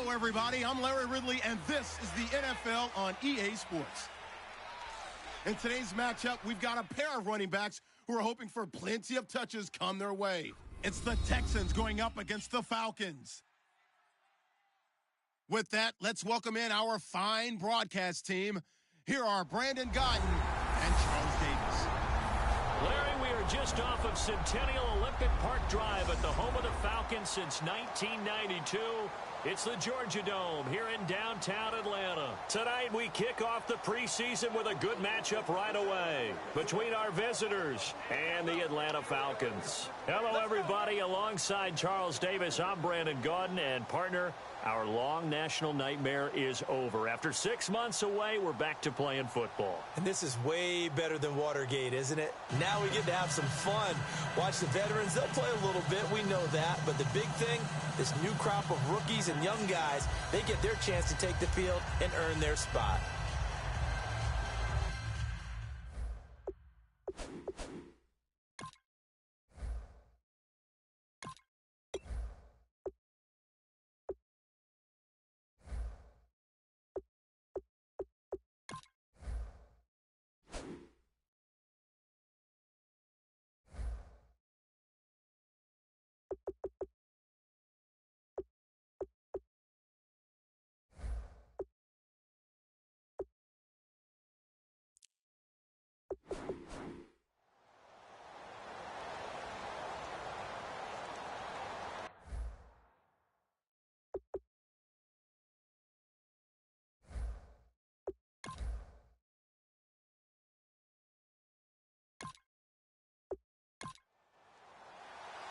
Hello, everybody. I'm Larry Ridley, and this is the NFL on EA Sports. In today's matchup, we've got a pair of running backs who are hoping for plenty of touches come their way. It's the Texans going up against the Falcons. With that, let's welcome in our fine broadcast team. Here are Brandon Godden and Charles Davis. Larry, we are just off of Centennial Olympic Park Drive at the home of the Falcons since 1992. It's the Georgia Dome here in downtown Atlanta. Tonight we kick off the preseason with a good matchup right away between our visitors and the Atlanta Falcons. Hello, everybody. Alongside Charles Davis, I'm Brandon Gaudin, and partner, our long national nightmare is over. After 6 months away, we're back to playing football. And this is way better than Watergate, isn't it? Now we get to have some fun. Watch the veterans. They'll play a little bit. We know that. But the big thing, this new crop of rookies and young guys, they get their chance to take the field and earn their spot.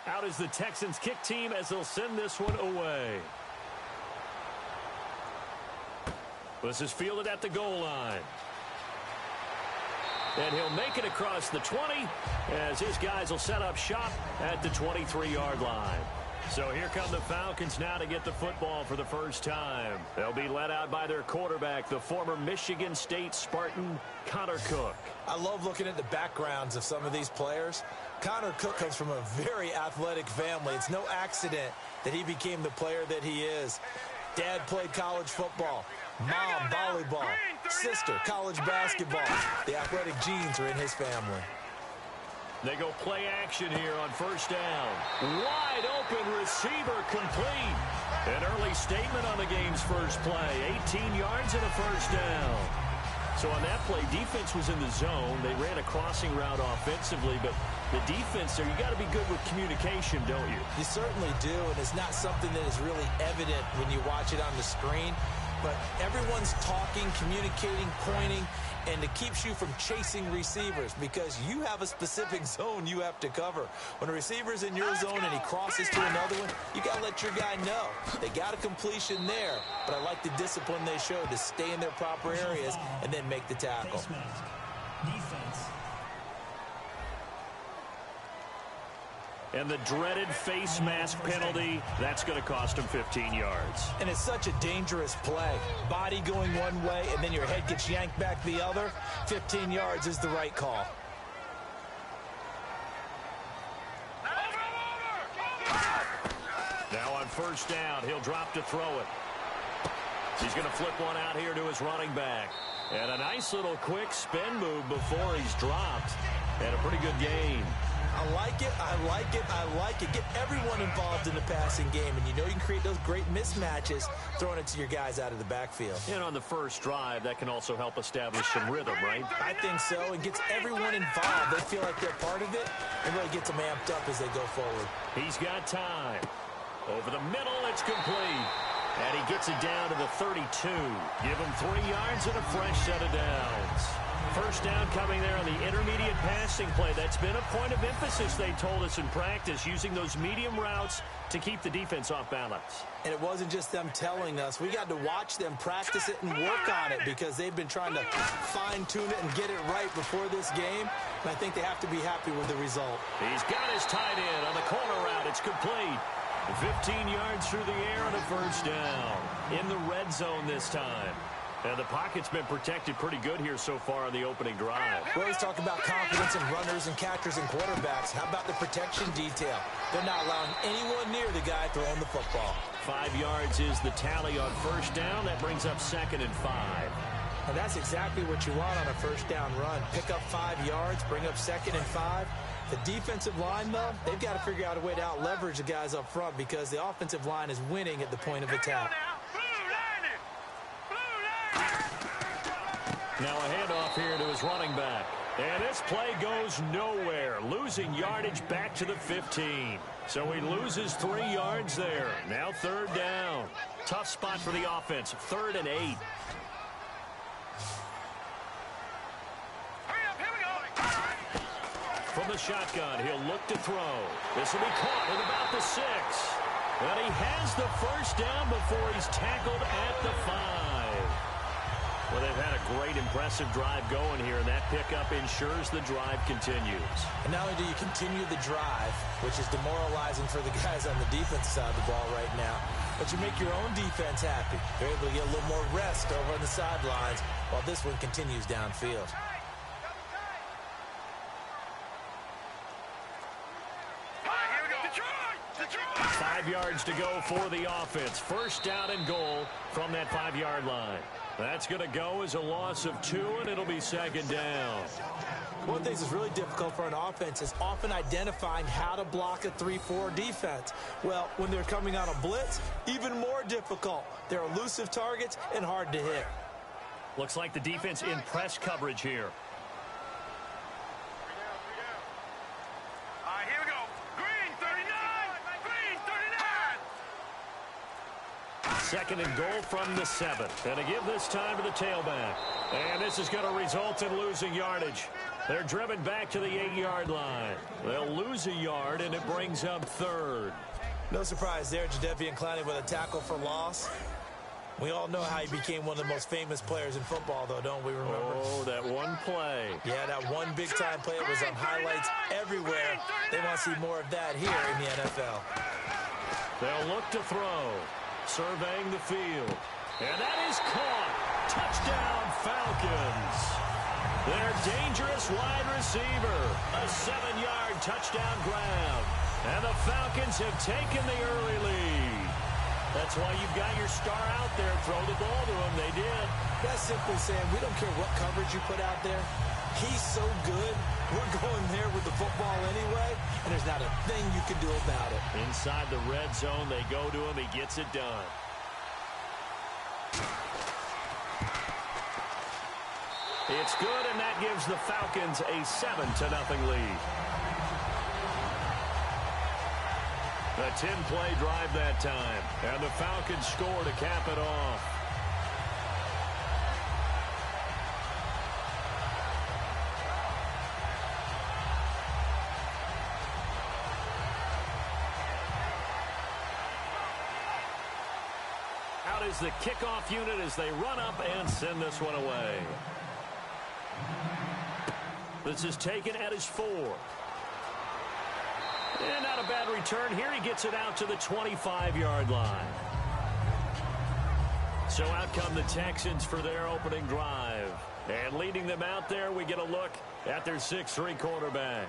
Out is the Texans kick team as they'll send this one away. This is fielded at the goal line. And he'll make it across the 20 as his guys will set up shop at the 23-yard line. So here come the Falcons now to get the football for the first time. They'll be led out by their quarterback, the former Michigan State Spartan, Connor Cook. I love looking at the backgrounds of some of these players. Connor Cook comes from a very athletic family. It's no accident that he became the player that he is. Dad played college football. Mom, volleyball. Sister, college basketball. The athletic genes are in his family. They go play action here on first down. Wide open receiver complete. An early statement on the game's first play. 18 yards and a first down. So on that play, defense was in the zone. They ran a crossing route offensively, but the defense there, you got to be good with communication, don't you? You certainly do, and it's not something that is really evident when you watch it on the screen. But everyone's talking, communicating, pointing, and it keeps you from chasing receivers because you have a specific zone you have to cover. When a receiver's in your zone and he crosses to another one, you got to let your guy know. They got a completion there, but I like the discipline they showed to stay in their proper areas and then make the tackle. Defense. And the dreaded face mask penalty, that's going to cost him 15 yards. And it's such a dangerous play. Body going one way, and then your head gets yanked back the other. 15 yards is the right call. Now on first down, he'll drop to throw it. He's going to flip one out here to his running back. And a nice little quick spin move before he's dropped. And a pretty good gain. I like it, I like it, I like it. Get everyone involved in the passing game, and you know you can create those great mismatches throwing it to your guys out of the backfield. And on the first drive, that can also help establish some rhythm, right? I think so. It gets everyone involved. They feel like they're part of it, and really gets them amped up as they go forward. He's got time. Over the middle, it's complete. And he gets it down to the 32. Give him 3 yards and a fresh set of downs. First down coming there on the intermediate passing play. That's been a point of emphasis, they told us in practice, using those medium routes to keep the defense off balance. And it wasn't just them telling us. We got to watch them practice it and work on it because they've been trying to fine-tune it and get it right before this game. And I think they have to be happy with the result. He's got his tight end on the corner route. It's complete. 15 yards through the air and a first down. In the red zone this time. And the pocket's been protected pretty good here so far on the opening drive. Well, he's talking about confidence in runners and catchers and quarterbacks. How about the protection detail? They're not allowing anyone near the guy throwing the football. 5 yards is the tally on first down. That brings up 2nd and 5. And that's exactly what you want on a first down run. Pick up 5 yards, bring up 2nd and 5. The defensive line, though, they've got to figure out a way to out-leverage the guys up front because the offensive line is winning at the point of attack. Now a handoff here to his running back. And this play goes nowhere. Losing yardage back to the 15. So he loses 3 yards there. Now 3rd down. Tough spot for the offense. 3rd and 8. From the shotgun, he'll look to throw. This will be caught at about the 6. And he has the first down before he's tackled at the 5. Well, they've had a great, impressive drive going here, and that pickup ensures the drive continues. And not only do you continue the drive, which is demoralizing for the guys on the defense side of the ball right now, but you make your own defense happy. You're able to get a little more rest over on the sidelines while this one continues downfield. Detroit! 5 yards to go for the offense. First down and goal from that 5-yard line. That's going to go as a loss of 2, and it'll be 2nd down. One thing that's really difficult for an offense is often identifying how to block a 3-4 defense. Well, when they're coming on a blitz, even more difficult. They're elusive targets and hard to hit. Looks like the defense in press coverage here. Here we go. Green 39. Green 39. 2nd and goal from the 7. And to give this time to the tailback. And this is going to result in losing yardage. They're driven back to the 8-yard line. They'll lose a yard, and it brings up 3rd. No surprise there, Jadeveon Clowney with a tackle for loss. We all know how he became one of the most famous players in football, though, don't we remember? Oh, that one play. Yeah, that one big-time play. It was on highlights everywhere. They want to see more of that here in the NFL. They'll look to throw. Surveying the field. And that is caught. Touchdown, Falcons. Their dangerous wide receiver. A 7-yard touchdown grab. And the Falcons have taken the early lead. That's why you've got your star out there. Throw the ball to him. They did. That's simply saying we don't care what coverage you put out there. He's so good. We're going there with the football anyway, and there's not a thing you can do about it. Inside the red zone, they go to him. He gets it done. It's good, and that gives the Falcons a 7-0 lead. A 10-play drive that time, and the Falcons score to cap it off. Out is the kickoff unit as they run up and send this one away. This is taken at his 4. And not a bad return here. He gets it out to the 25-yard line. So out come the Texans for their opening drive. And leading them out there, we get a look at their 6'3" quarterback.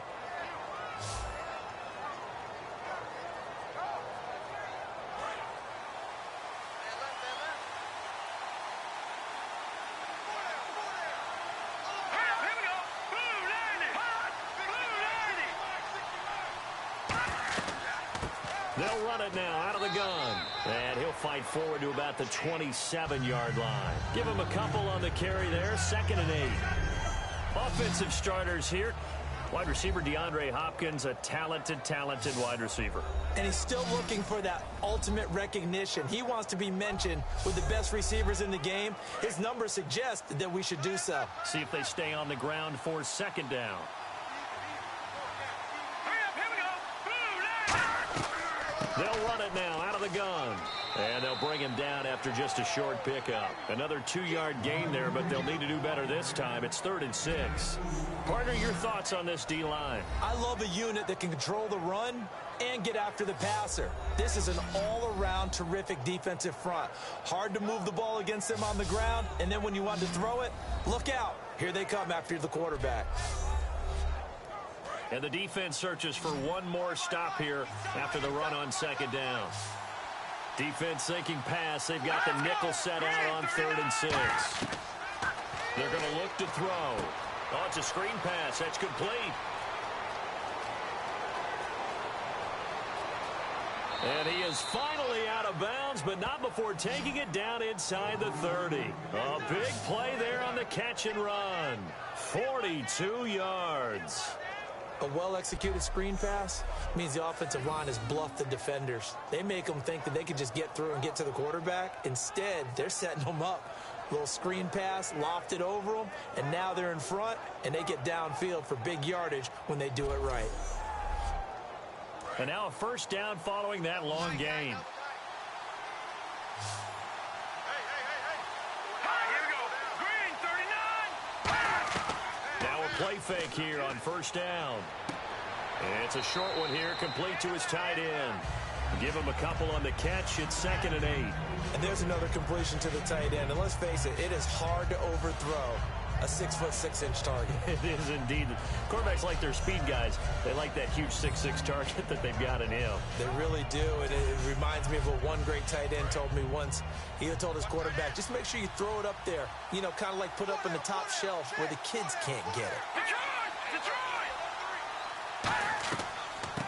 They'll run it now out of the gun. And he'll fight forward to about the 27-yard line. Give him a couple on the carry there. 2nd and 8. Offensive starters here. Wide receiver DeAndre Hopkins, a talented wide receiver. And he's still looking for that ultimate recognition. He wants to be mentioned with the best receivers in the game. His numbers suggest that we should do so. See if they stay on the ground for 2nd down. They'll run it now out of the gun. And they'll bring him down after just a short pickup. Another 2-yard gain there, but they'll need to do better this time. It's 3rd and 6. Partner, your thoughts on this D-line? I love a unit that can control the run and get after the passer. This is an all-around terrific defensive front. Hard to move the ball against them on the ground, and then when you want to throw it, look out. Here they come after the quarterback. And the defense searches for one more stop here after the run on 2nd down. Defense thinking pass. They've got the nickel set out on 3rd and 6. They're going to look to throw. Oh, it's a screen pass. That's complete. And he is finally out of bounds, but not before taking it down inside the 30. A big play there on the catch and run. 42 yards. A well-executed screen pass means the offensive line has bluffed the defenders. They make them think that they can just get through and get to the quarterback. Instead, they're setting them up. Little screen pass, lofted over them, and now they're in front, and they get downfield for big yardage when they do it right. And now a 1st down following that long gain. Play fake here on 1st down. And it's a short one here, complete to his tight end. Give him a couple on the catch. It's 2nd and 8. And there's another completion to the tight end. And let's face it, it is hard to overthrow a 6'6" target. It is indeed. Quarterbacks like their speed guys. They like that huge 6'6" target that they've got in him. They really do. And it reminds me of what one great tight end told me once. He told his quarterback, just make sure you throw it up there. You know, kind of like put up in the top shelf where the kids can't get it.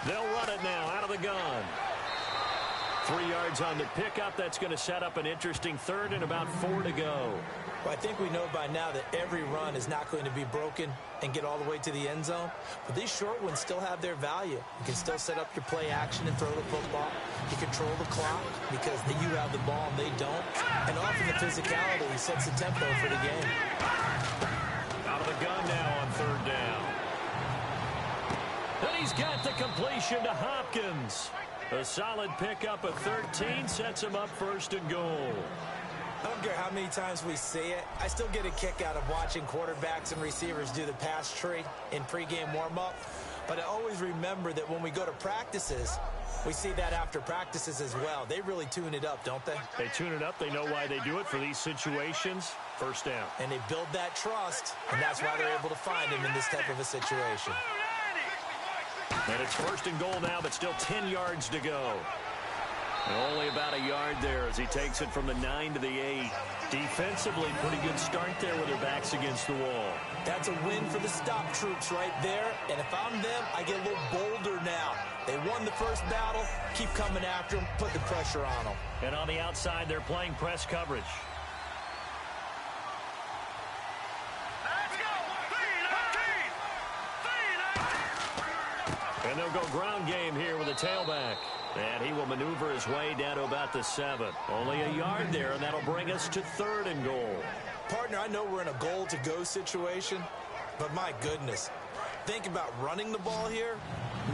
They'll run it now out of the gun. 3 yards on the pickup. That's going to set up an interesting 3rd and about 4 to go. Well, I think we know by now that every run is not going to be broken and get all the way to the end zone. But these short ones still have their value. You can still set up your play action and throw the football. You control the clock because you have the ball and they don't. And often the physicality sets the tempo for the game. Out of the gun now on 3rd down. And he's got the completion to Hopkins. A solid pickup of 13 sets him up 1st and goal. I don't care how many times we see it. I still get a kick out of watching quarterbacks and receivers do the pass tree in pregame warm-up. But I always remember that when we go to practices, we see that after practices as well. They really tune it up, don't they? They tune it up. They know why they do it for these situations. 1st down. And they build that trust, and that's why they're able to find him in this type of a situation. And it's 1st and goal now, but still 10 yards to go. And only about a yard there as he takes it from the 9 to the 8. Defensively, pretty good start there with their backs against the wall. That's a win for the stop troops right there. And if I'm them, I get a little bolder now. They won the first battle. Keep coming after them. Put the pressure on them. And on the outside, they're playing press coverage. And they'll go ground game here with a tailback. And he will maneuver his way down to about the 7. Only a yard there, and that'll bring us to 3rd and goal. Partner, I know we're in a goal-to-go situation, but my goodness, think about running the ball here.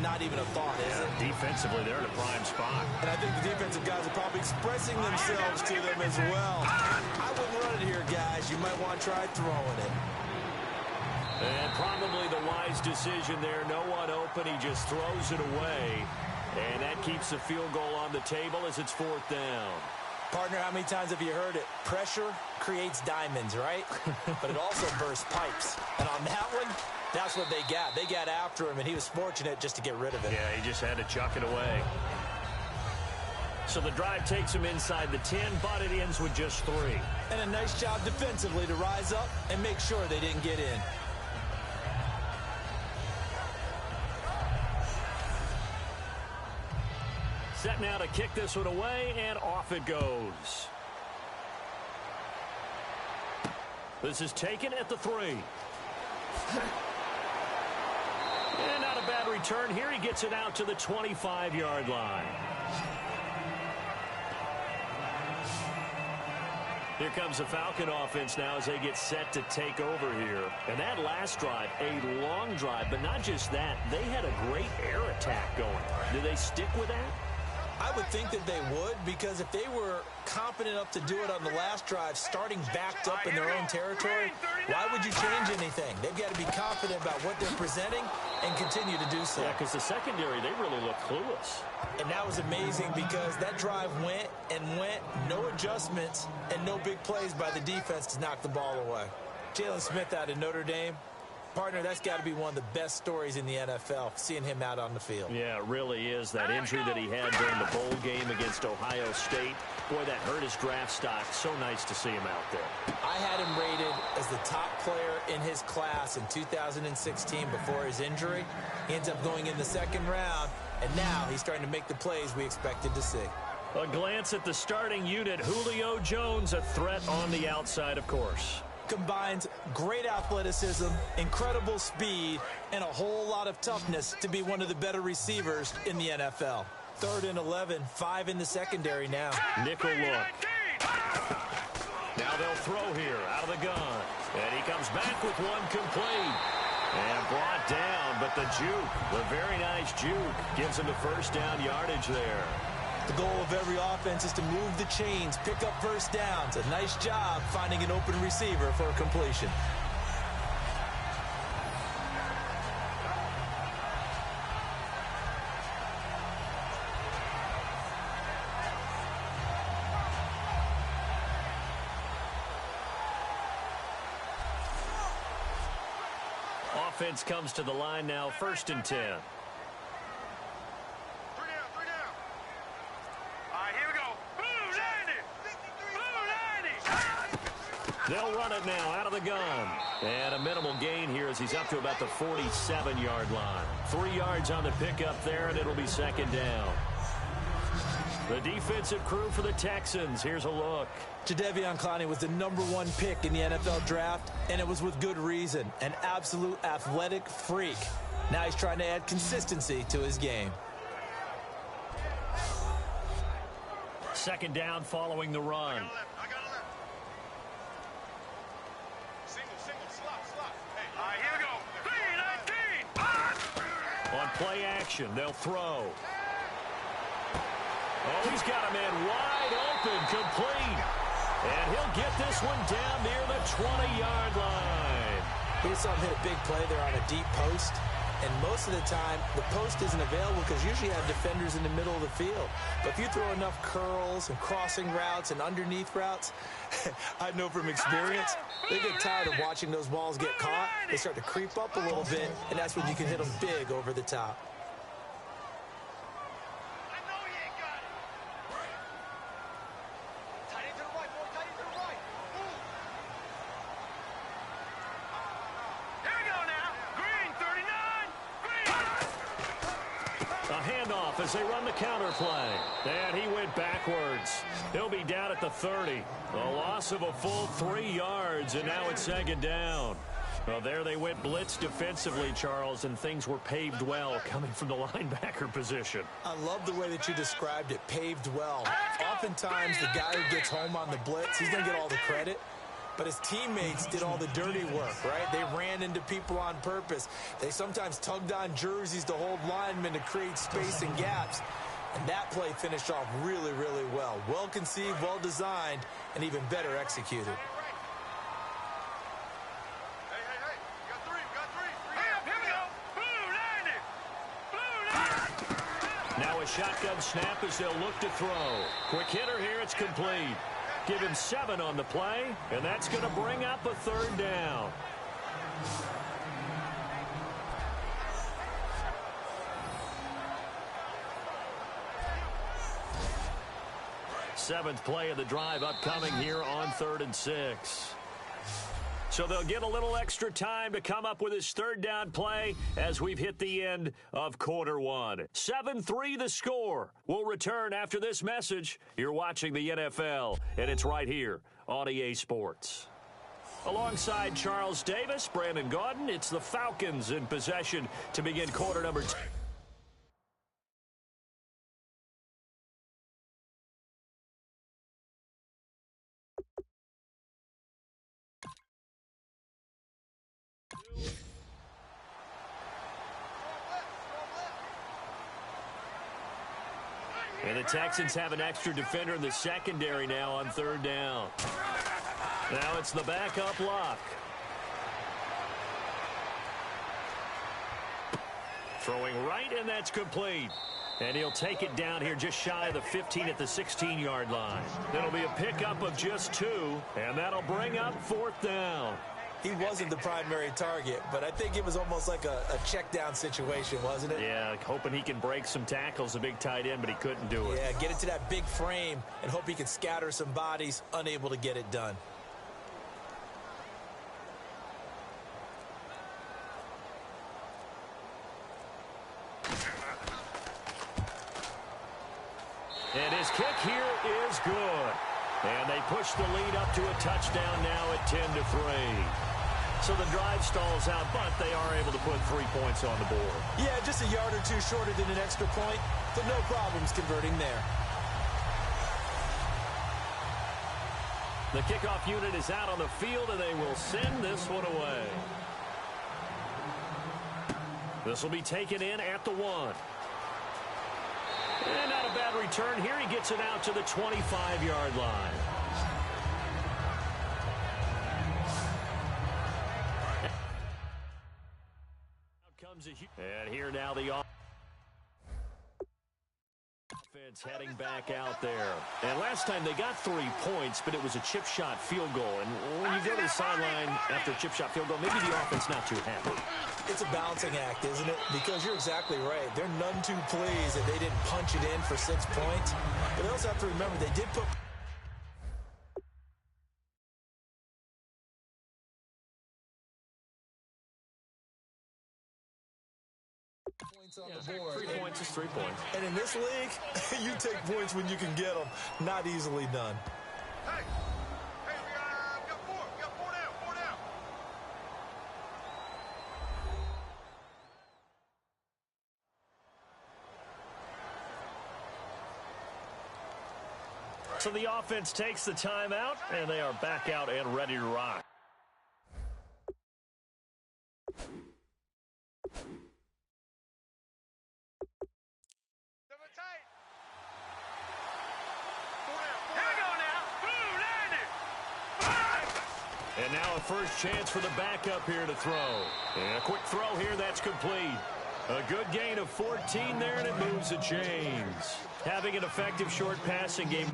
Not even a thought, is it? Defensively, they're in a prime spot. And I think the defensive guys are probably expressing themselves to them as well. I wouldn't run it here, guys. You might want to try throwing it. And probably the wise decision there. No one open. He just throws it away. And that keeps the field goal on the table as it's 4th down. Partner, how many times have you heard it? Pressure creates diamonds, right? But it also bursts pipes. And on that one, that's what they got. They got after him, and he was fortunate just to get rid of it. Yeah, he just had to chuck it away. So the drive takes him inside the 10, but it ends with just 3. And a nice job defensively to rise up and make sure they didn't get in. Set now to kick this one away, and off it goes. This is taken at the 3. And not a bad return here. He gets it out to the 25-yard line. Here comes the Falcon offense now as they get set to take over here. And that last drive, a long drive, but not just that. They had a great air attack going. Do they stick with that? I would think that they would, because if they were confident enough to do it on the last drive, starting backed up in their own territory, why would you change anything? They've got to be confident about what they're presenting and continue to do so. Yeah, because the secondary, they really look clueless. And that was amazing because that drive went and went, no adjustments, and no big plays by the defense to knock the ball away. Jalen Smith out of Notre Dame. Partner, that's got to be one of the best stories in the NFL, seeing him out on the field. Yeah, it really is. That injury that he had during the bowl game against Ohio State, boy, that hurt his draft stock. So nice to see him out there. I had him rated as the top player in his class in 2016 before his injury. He ends up going in the second round, and now he's starting to make the plays we expected to see. A glance at the starting unit. Julio Jones, a threat on the outside, of course. Combines great athleticism, incredible speed, and a whole lot of toughness to be one of the better receivers in the NFL. 3rd and 11, 5 in the secondary now. Nickel look. Now they'll throw here out of the gun. And he comes back with one complete. And brought down, but the juke, the very nice juke, gives him the first down yardage there. The goal of every offense is to move the chains, pick up first downs. A nice job finding an open receiver for a completion. Offense comes to the line now, 1st and 10. They'll run it now out of the gun. And a minimal gain here as he's up to about the 47-yard line. 3 yards on the pickup there, and it'll be 2nd down. The defensive crew for the Texans. Here's a look. Jadeveon Clowney was the #1 pick in the NFL draft, and it was with good reason. An absolute athletic freak. Now he's trying to add consistency to his game. 2nd down following the run. On play action, they'll throw. Oh, he's got a man wide open, complete. And he'll get this one down near the 20-yard line. We saw him hit a big play there on a deep post. And most of the time, the post isn't available because usually you have defenders in the middle of the field. But if you throw enough curls and crossing routes and underneath routes, I know from experience, they get tired of watching those balls get caught. They start to creep up a little bit, and that's when you can hit them big over the top. As they run the counter play. And he went backwards. He'll be down at the 30. A loss of a full 3 yards, and now it's 2nd down. Well, there they went blitz defensively, Charles, and things were paved well coming from the linebacker position. I love the way that you described it, paved well. Oftentimes, the guy who gets home on the blitz, he's going to get all the credit. But his teammates did all the dirty work, right? They ran into people on purpose. They sometimes tugged on jerseys to hold linemen to create space and gaps. And that play finished off really, really well. Well conceived, well designed, and even better executed. Now a shotgun snap as they'll look to throw. Quick hitter here, it's complete. Give him 7 on the play, and that's going to bring up a 3rd down. Seventh play of the drive upcoming here on 3rd and 6. So they'll get a little extra time to come up with his 3rd down play as we've hit the end of quarter 1. 7-3 the score. We'll return after this message. You're watching the NFL, and it's right here on EA Sports. Alongside Charles Davis, Brandon Gaudin, it's the Falcons in possession to begin quarter number 2. And the Texans have an extra defender in the secondary now on third down. Now it's the backup lock. Throwing right, and that's complete. And he'll take it down here just shy of the 15 at the 16-yard line. It'll be a pickup of just 2, and that'll bring up fourth down. He wasn't the primary target, but I think it was almost like a check-down situation, wasn't it? Yeah, hoping he can break some tackles, a big tight end, but he couldn't do it. Yeah, get it to that big frame and hope he can scatter some bodies, unable to get it done. And his kick here is good. And they push the lead up to a touchdown now at 10-3. So the drive stalls out, but they are able to put 3 points on the board. Yeah, just a yard or two shorter than an extra point, but no problems converting there. The kickoff unit is out on the field, and they will send this one away. This will be taken in at the 1. And not a bad return here. He gets it out to the 25-yard line. And here now the offense heading back out there. And last time they got 3 points, but it was a chip shot field goal. And when you go to the sideline after a chip shot field goal, maybe the offense not too happy. It's a balancing act, isn't it? Because you're exactly right. They're none too pleased that they didn't punch it in for 6 points. But they also have to remember they did put points on the board. 3 points is 3 points. And in this league, you take points when you can get them. Not easily done. Hey, we got 4. We got 4 down. 4 down. So the offense takes the timeout, and they are back out and ready to rock. And now a first chance for the backup here to throw. And a quick throw here, that's complete. A good gain of 14 there, and it moves the chains. Having an effective short passing game.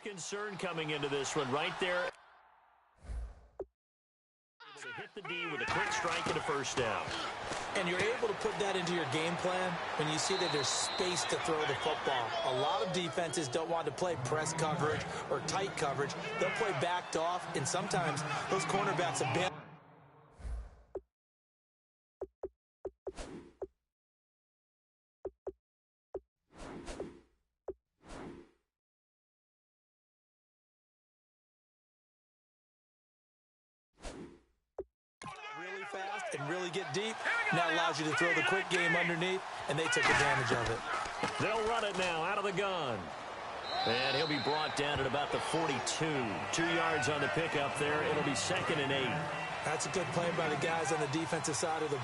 Concern coming into this one right there. Able to hit the D with a quick strike and a first down. And you're able to put that into your game plan when you see that there's space to throw the football. A lot of defenses don't want to play press coverage or tight coverage. They'll play backed off, and sometimes those cornerbacks abandon. And really get deep. Now allows you to throw the quick game underneath, and they took advantage of it. They'll run it now out of the gun. And he'll be brought down at about the 42. 2 yards on the pickup there. It'll be 2nd and 8. That's a good play by the guys on the defensive side of the